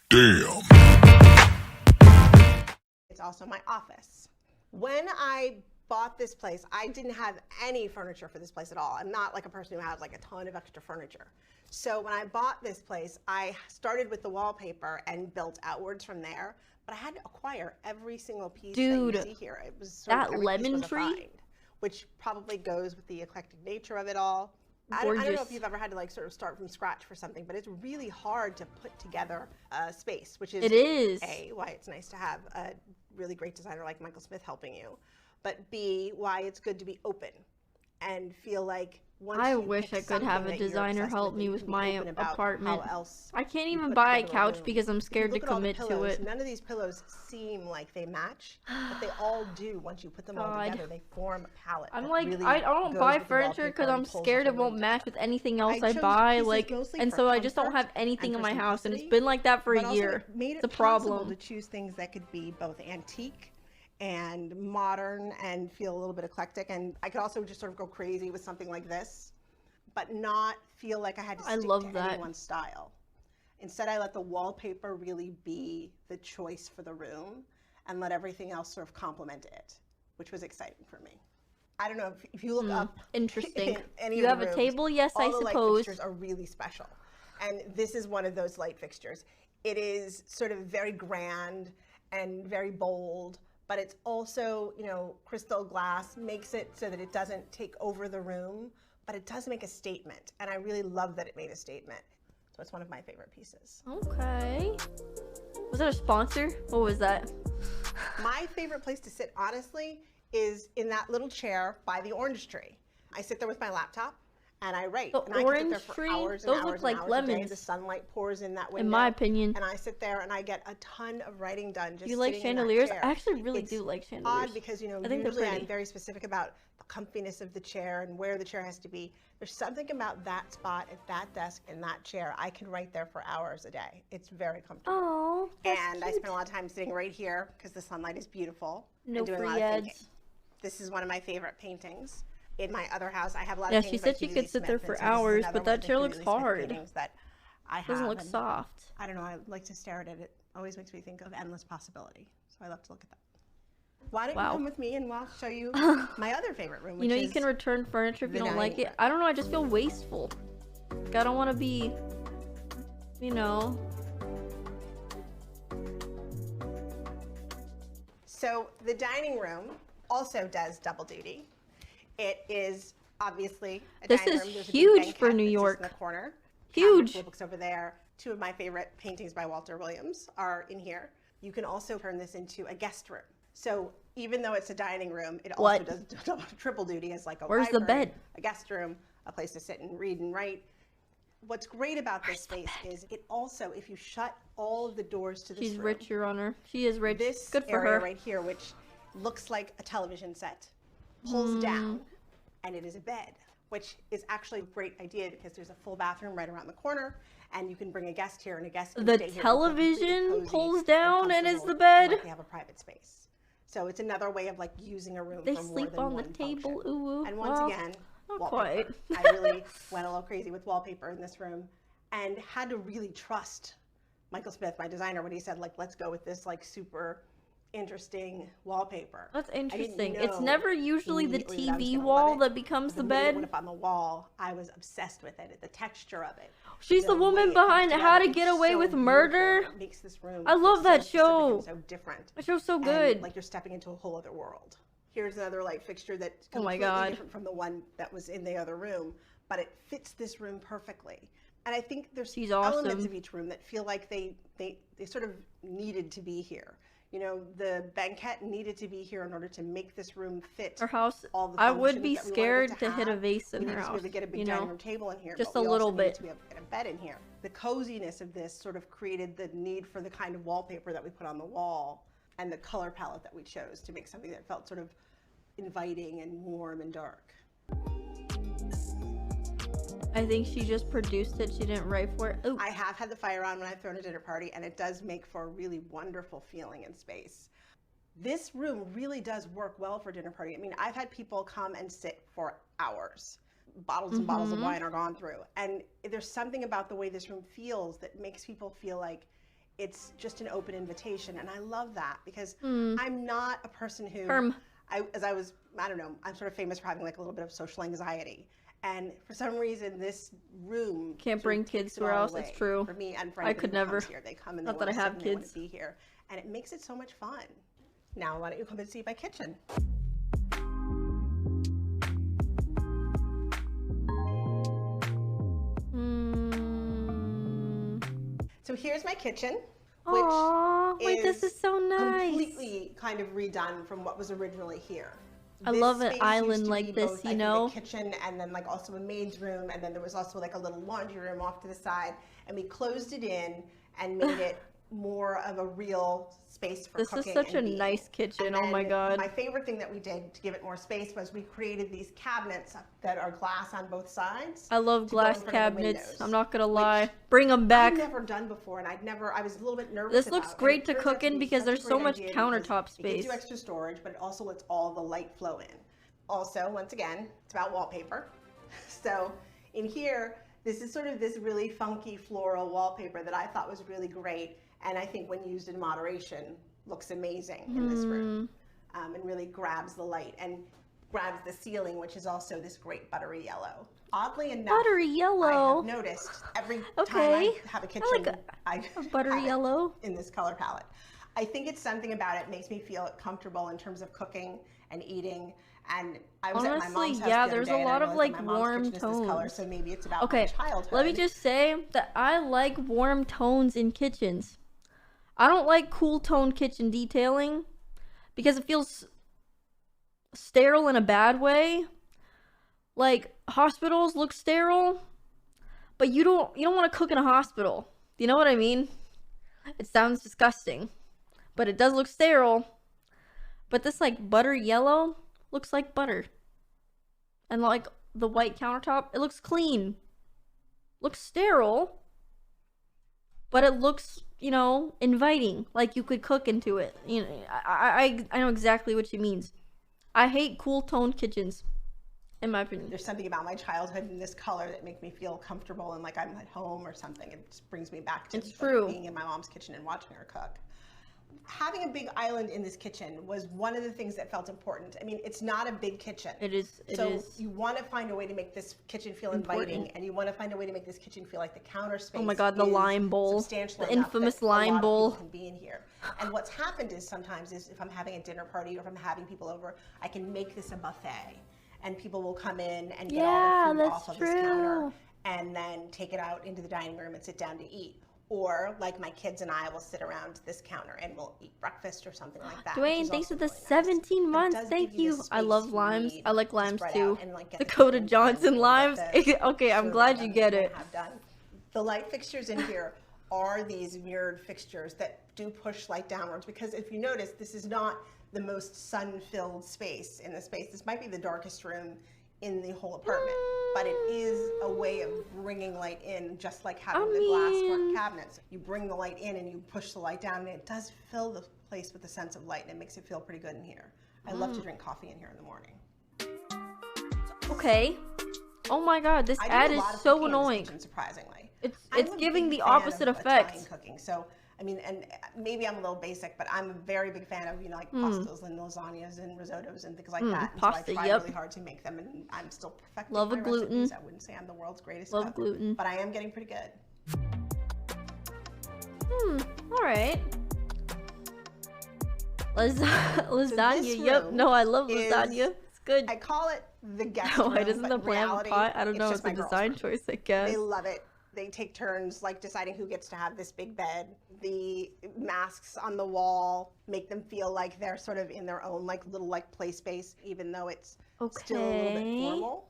Damn. It's also my office. When I bought this place, I didn't have any furniture for this place at all. I'm not like a person who has like a ton of extra furniture. So when I bought this place, I started with the wallpaper and built outwards from there. But I had to acquire every single piece that you see here. It was sort of, that every piece lemon was a tree? find, which probably goes with the eclectic nature of it all. I don't know if you've ever had to like sort of start from scratch for something, but it's really hard to put together a space, which is why it's nice to have a really great designer like Michael Smith helping you, but B, why it's good to be open and feel like once I you wish pick I could have a something that you're designer obsessed help with, me you with can be my open about apartment. how else I can't you even put buy a together couch room. because I'm If you scared to look at all the commit to pillows, it. none of these pillows seem like they match, but they all do. Once you put them all together, they form a palette. I'm that like, really I don't goes buy with the furniture wallpaper because and I'm pulls the scared it whole won't room match together. with anything else I I chose buy, pieces like, mostly and for so I just don't comfort have anything and in for my house, and it's simplicity, been like that for but a also year. it made it It's a possible problem. to choose things that could be both antique and modern and feel a little bit eclectic, and I could also just sort of go crazy with something like this, but not feel like I had to stick to any one style. Instead, I let the wallpaper really be the choice for the room and let everything else sort of complement it, which was exciting for me. I don't know if you look up Interesting. in any You of have the a rooms, table? Yes, I all the light suppose. fixtures are really special. And this is one of those light fixtures. It is sort of very grand and very bold, but it's also, you know, crystal glass makes it so that it doesn't take over the room, but it does make a statement. And I really love that it made a statement. So it's one of my favorite pieces. Okay. Was that a sponsor? What was that? My favorite place to sit, honestly, is in that little chair by the orange tree. I sit there with my laptop and I write. The and I can sit there for orange hours tree? and Those look hours like and hours lemons. a day. The sunlight pours in that window. In my opinion. And I sit there and I get a ton of writing done just Do you like sitting in that chandeliers? chair. I actually really It's do like chandeliers. odd because, you know, I think they're usually pretty. I'm very specific about the comfiness of the chair and where the chair has to be. There's something about that spot at that desk in that chair. I can write there for hours a day. It's very comfortable. Oh, And I spend a lot of time sitting right here because the sunlight is beautiful No and doing a free lot of ads. thinking. This is one of my favorite paintings. In my other house, I have a lot Yeah, of she paintings said by she Huey could Lee sit there Smith, for and so this is hours, another but one that of the chair Huey looks Lee Smith hard. paintings that I have. Doesn't look and soft. I don't know, I like to stare at it. It always makes me think of endless possibility. So I love to look at that. Why don't you come with me and I'll show you my other favorite room, which You know, you is can return furniture if you the don't like dining it. I don't know, I just feel wasteful. Like, I don't want to be, you know. So the dining room also does double duty. It is obviously a This dining is room. There's a big huge banquette for New that sits York. in the corner. Huge. Cabinet books over there. Two of my favorite paintings by Walter Williams are in here. You can also turn this into a guest room. So even though it's a dining room, it also does triple duty as like a Where's the library, bed? a guest room, a place to sit and read and write. What's great about this space is it also, if you shut all of the doors to this She's room, rich, Your Honor. She is rich. this Good for area her. right here, which looks like a television set, pulls down, and it is a bed, which is actually a great idea because there's a full bathroom right around the corner, and you can bring a guest here, and a guest can The stay here and feel television completely cozy pulls and down and is comfortable the and bed? like they have a private space. So it's another way of like using a room They for more sleep than on the one table. function. Ooh, And once well, again, not wallpaper. quite. I really went a little crazy with wallpaper in this room and had to really trust Michael Smith, my designer, when he said like, let's go with this like super interesting wallpaper. That's I didn't interesting. It's know never usually the immediately that I was TV gonna wall love it, that becomes but the minute it bed. went up on the wall, I was obsessed with it. The texture of it. She's the way woman it comes behind together, How to it's Get Away so with beautiful, Murder. and it makes this room I feel love that so specific show. and so different. That show's so And, good. like you're stepping into a whole other world. Here's another light fixture that's Oh my completely God. different from the one that was in the other room, but it fits this room perfectly. And I think there's She's elements awesome. of each room that feel like they sort of needed to be here. You know, the banquette needed to be here in order to make this room fit Her house, all the I would functions be that we wanted it scared to hit a have. vase in We her needed to be house. able to get a big You dining know, room table in here, just but a we little also needed bit. to be able to get a bed in here. The coziness of this sort of created the need for the kind of wallpaper that we put on the wall and the color palette that we chose to make something that felt sort of inviting and warm and dark. I think she just produced it. She didn't write for it. Oh, I have had the fire on when I've thrown a dinner party, and it does make for a really wonderful feeling in space. This room really does work well for dinner party. I mean, I've had people come and sit for hours. Bottles and bottles of wine are gone through. And there's something about the way this room feels that makes people feel like it's just an open invitation. And I love that because I'm not a person who, I don't know, I'm sort of famous for having like a little bit of social anxiety. And for some reason, this room can't bring kids to our house. It's true. For me and for I could never. Here. They come and not that I have kids. Want to be here, and it makes it so much fun. Now, why don't you come and see my kitchen? So here's my kitchen, which wait, this is so nice. Completely kind of redone from what was originally here. I love an island like this, you know? The kitchen and then like also a maid's room, and then there was also like a little laundry room off to the side, and we closed it in and made it more of a real space for cooking. This is such a nice kitchen. Oh my god. My favorite thing that we did to give it more space was we created these cabinets that are glass on both sides. I love glass cabinets. I'm not gonna lie. Bring them back. I've never done before, and I was a little bit nervous. This looks great to cook in because there's so much countertop space. It gives you extra storage, but it also lets all the light flow in. Also, once again, it's about wallpaper. So in here, this is sort of this really funky floral wallpaper that I thought was really great. And I think when used in moderation, looks amazing in this room, and really grabs the light and grabs the ceiling, which is also this great buttery yellow. Oddly enough, buttery yellow. I have noticed every time I have a kitchen, I like a buttery yellow in this color palette. I think it's something about it makes me feel comfortable in terms of cooking and eating. And I was honestly, at my mom's house yeah, the other there's day, a lot of like warm tones. Color, so maybe it's about my childhood. Let me just say that I like warm tones in kitchens. I don't like cool tone kitchen detailing because it feels sterile in a bad way. Like hospitals look sterile, but you don't want to cook in a hospital. You know what I mean? It sounds disgusting, but it does look sterile. But this like buttery yellow looks like butter. And like the white countertop, it looks clean. Looks sterile, but it looks, you know, inviting, like you could cook into it. You know, I know exactly what she means. I hate cool toned kitchens, in my opinion. There's something about my childhood in this color that makes me feel comfortable and like I'm at home or something. It just brings me back to being in my mom's kitchen and watching her cook. Having a big island in this kitchen was one of the things that felt important. I mean, it's not a big kitchen. It is. So you want to find a way to make this kitchen feel inviting, and you want to find a way to make this kitchen feel like the counter space. Oh my God, the lime bowl, the infamous lime bowl. Can be in here. And what's happened is sometimes if I'm having a dinner party or if I'm having people over, I can make this a buffet, and people will come in and get all their food off of this counter, and then take it out into the dining room and sit down to eat. Or like my kids and I will sit around this counter and we'll eat breakfast or something like that. Dwayne, thanks for the 17 months. Thank you. I love limes. I like limes too. Dakota Johnson limes. Okay, I'm glad you get it. The light fixtures in here are these mirrored fixtures that do push light downwards, because if you notice, this is not the most sun-filled space in the space. This might be the darkest room in the whole apartment, but it is a way of bringing light in, just like having the glass front cabinets. You bring the light in and you push the light down, and it does fill the place with a sense of light, and it makes it feel pretty good in here. I love to drink coffee in here in the morning. Okay. Oh my God, this ad is so annoying. Kitchen, surprisingly, it's giving the opposite effect. Italian cooking, so. I mean, and maybe I'm a little basic, but I'm a very big fan of, you know, like pastas and lasagnas and risottos and things like that. And pasta, so I try really hard to make them, and I'm still perfecting my gluten. recipes. I wouldn't say I'm the world's greatest cook, gluten. but I am getting pretty good. All right. Lasagna. So yep. No, I love lasagna. It's good. I call it the guest room. Why doesn't the plant pot? I don't know. It's a design choice, I guess. They love it. They take turns like deciding who gets to have this big bed. The masks on the wall make them feel like they're sort of in their own like little like play space, even though it's still a little bit formal.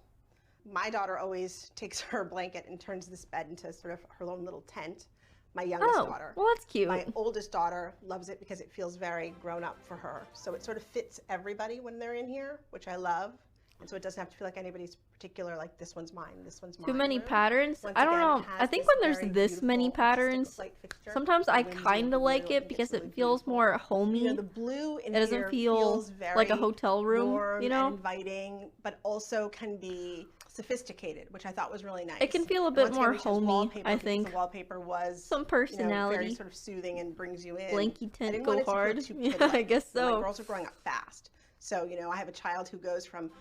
My daughter always takes her blanket and turns this bed into sort of her own little tent. My youngest daughter. Well, that's cute. My oldest daughter loves it because it feels very grown up for her. So it sort of fits everybody when they're in here, which I love. And so it doesn't have to feel like anybody's particular, like this one's mine, this one's mine. Too many patterns? I don't know. I think when there's this many patterns, sometimes I kind of like it because it feels more homey. You know, the blue in it doesn't feel like a hotel room, warm, you know? and inviting, but also can be sophisticated, which I thought was really nice. It can feel a bit more homey, I think. The wallpaper was some personality, very sort of soothing and brings you in. Blanky tint, go hard. Yeah, I guess so. My girls are growing up fast, so I have a child who goes from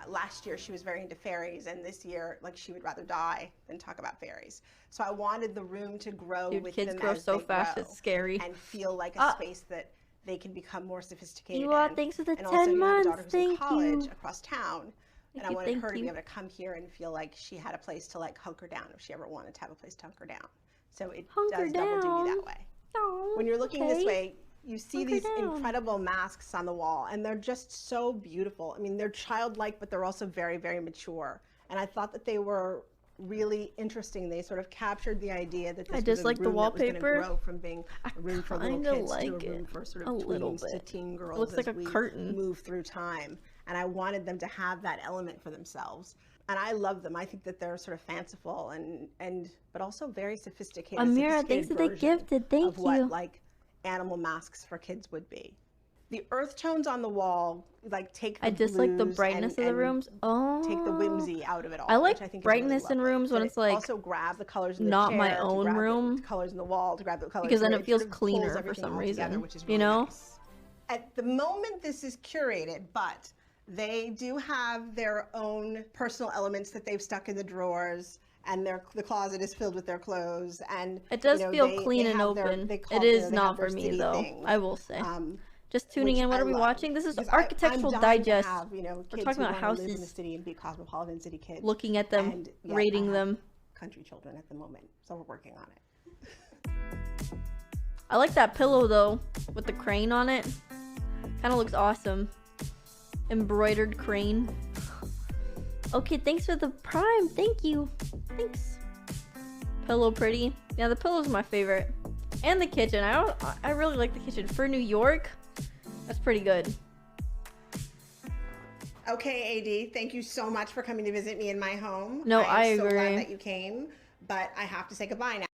last year she was very into fairies, and this year like she would rather die than talk about fairies. So I wanted the room to grow with them. Kids grow so fast, it's scary. And feel like a space that they can become more sophisticated. Thanks for the and 10 months. Also, who's in college across town. And I wanted her to be able to come here and feel like she had a place to like hunker down if she ever wanted to have a place to hunker down. So it does double duty that way. Oh, when you're looking this way, you see these incredible masks on the wall, and they're just so beautiful. I mean, they're childlike, but they're also very, very mature. And I thought that they were really interesting. They sort of captured the idea that this was a room that was going to grow from being a room for little kids to a room for sort of tweens to teen girls. It looks like a curtain. Move through time. And I wanted them to have that element for themselves. And I love them. I think that they're sort of fanciful but also very sophisticated. Amira, thanks for the gifted. Thank you. What like animal masks for kids would be. The earth tones on the wall, like take the I just like the brightness of the rooms. Oh, take the whimsy out of it all. I like which I think brightness in rooms when it's like also grab the colors in the not chair, my own room, the colors in the wall, to grab the colors because then it feels sort of cleaner for some reason. Together, which is really nice. At the moment, this is curated, but they do have their own personal elements that they've stuck in the drawers, and the closet is filled with their clothes. And it does feel clean and open. It is not for me though. Things. I will say. Just tuning in. What are we watching? This is Architectural Digest. We're talking about houses. Live in the city and be cosmopolitan city kids. Looking at them, and, rating them. Country children at the moment, so we're working on it. I like that pillow though, with the crane on it. Kind of looks awesome. Embroidered crane. Okay, thanks for the Prime. Thank you. Thanks. Pillow pretty. Yeah, the pillow's my favorite. And the kitchen. I really like the kitchen for New York. That's pretty good. Okay, AD, thank you so much for coming to visit me in my home. No, I agree. I'm so glad that you came, but I have to say goodbye now.